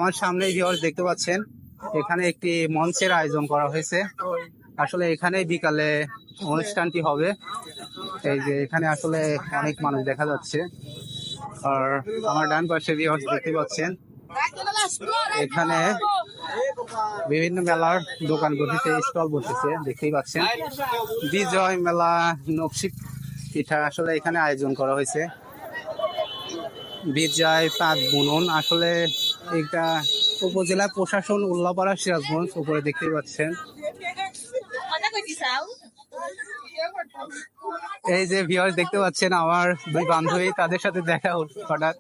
আমার সামনে ভিউয়ার্স দেখতে পাচ্ছেন এখানে একটি মঞ্চের আয়োজন করা হয়েছে। আসলে এখানে বিকালে অনুষ্ঠানটি হবে। এই যে এখানে আসলে অনেক মানুষ দেখা যাচ্ছে। আর আমার ডান পাশে ভিউয়ার্স দেখতে পাচ্ছেন এখানে বিভিন্ন মেলার দোকান বসেছে, স্টল বসেছে, দেখতেই পাচ্ছেন। বিজয় মেলা নকশি পিঠা আসলে এখানে আয়োজন করা হয়েছে। বিজয় পাক বুনন আসলে এটা উপজেলা প্রশাসন উল্লাপাড়া সিরাজগঞ্জ উপরে দেখতেই পাচ্ছেন। এই যে ভিউয়ার্স দেখতে পাচ্ছেন আমার দুই বান্ধবী, তাদের সাথে দেখা হঠাৎ।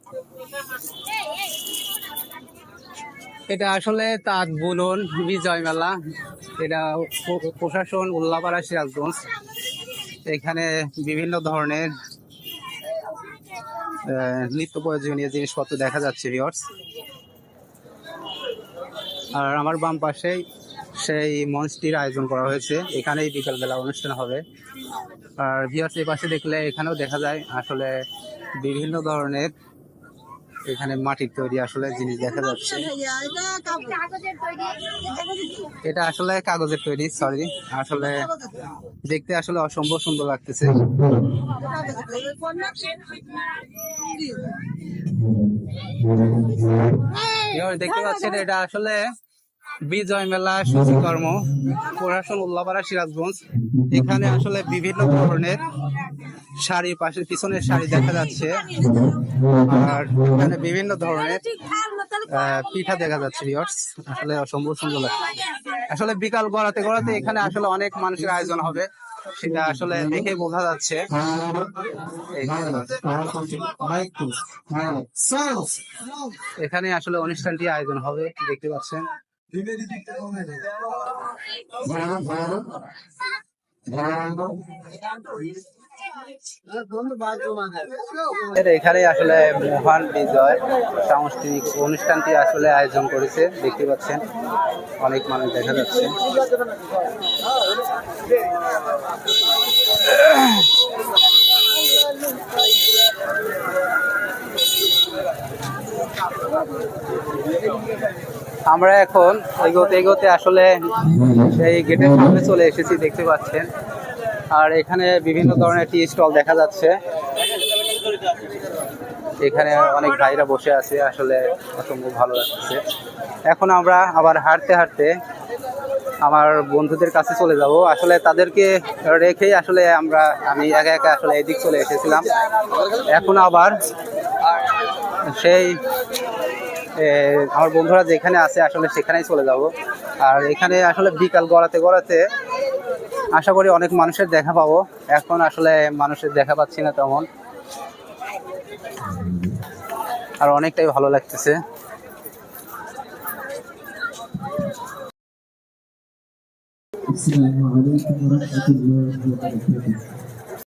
এটা আসলে তাঁত বুনন বিজয় মেলা, এটা প্রশাসন উল্লাপাড়া সিরাজগঞ্জ। এখানে বিভিন্ন ধরনের নিত্য প্রয়োজনীয় জিনিসপত্র দেখা যাচ্ছে ভিউয়ার্স। আর আমার বাম পাশেই সেই মঞ্চটির আয়োজন করা হয়েছে, এখানেই বিকালবেলা অনুষ্ঠান হবে। আর ভিউয়ার্স এই পাশে দেখলে এখানেও দেখা যায় আসলে বিভিন্ন ধরনের এখানে মাটির তৈরি আসলে জিনিস দেখা যাচ্ছে। এটা আসলে কাগজের তৈরি, সরি, আসলে দেখতে আসলে অসম্ভব সুন্দর লাগতেছে। দেখতে পাচ্ছেন এটা আসলে বিজয় মেলা সূচিকর্ম প্রশাসন উল্লাপাড়া সিরাজগঞ্জ। এখানে আসলে বিভিন্ন ধরনের শাড়ি, পাশের পিছনের শাড়ি দেখা যাচ্ছে। আর এখানে বিভিন্ন ধরনের পিঠা দেখা যাচ্ছে ভিউয়ার্স, আসলে অসম্ভব সুন্দর লাগছে। আসলে বিকাল গড়াতে গড়াতে এখানে আসলে অনেক মানুষের আয়োজন হবে, সেটা আসলে দেখে বোঝা যাচ্ছে। এখানে আসলে অনুষ্ঠানটি আয়োজন হবে, দেখতে পাচ্ছেন। এখানে আসলে মহান বিজয় সাংস্কৃতিক অনুষ্ঠানটি আসলে আয়োজন করেছে, দেখতে পাচ্ছেন অনেক মানুষ দেখা যাচ্ছে। আমরা এখন এগোতে এগোতে আসলে সেই গেটের সামনে চলে এসেছি, দেখতে পাচ্ছেন। আর এখানে বিভিন্ন ধরনের টি স্টল দেখা যাচ্ছে। এখানে অনেক ভাইরা বসে আছে, আসলে অসম্ভব ভালো লাগছে। এখন আমরা আবার হাঁটতে হাঁটতে আমার বন্ধুদের কাছে চলে যাব। আসলে তাদেরকে রেখেই আসলে আমি একা একা আসলে এদিক চলে এসেছিলাম। এখন আবার সেই আমার বন্ধুরা যেখানে আছে আসলে সেখানেই চলে যাব। আর এখানে আসলে বিকাল গড়াতে গড়াতে আশা করি অনেক মানুষের দেখা পাবো। এখন আসলে মানুষের দেখা পাচ্ছি না তেমন, আর অনেকটাই ভালো লাগতেছে। আসসালামু আলাইকুম ওয়া রাহমাতুল্লাহি ওয়া বারাকাতুহু।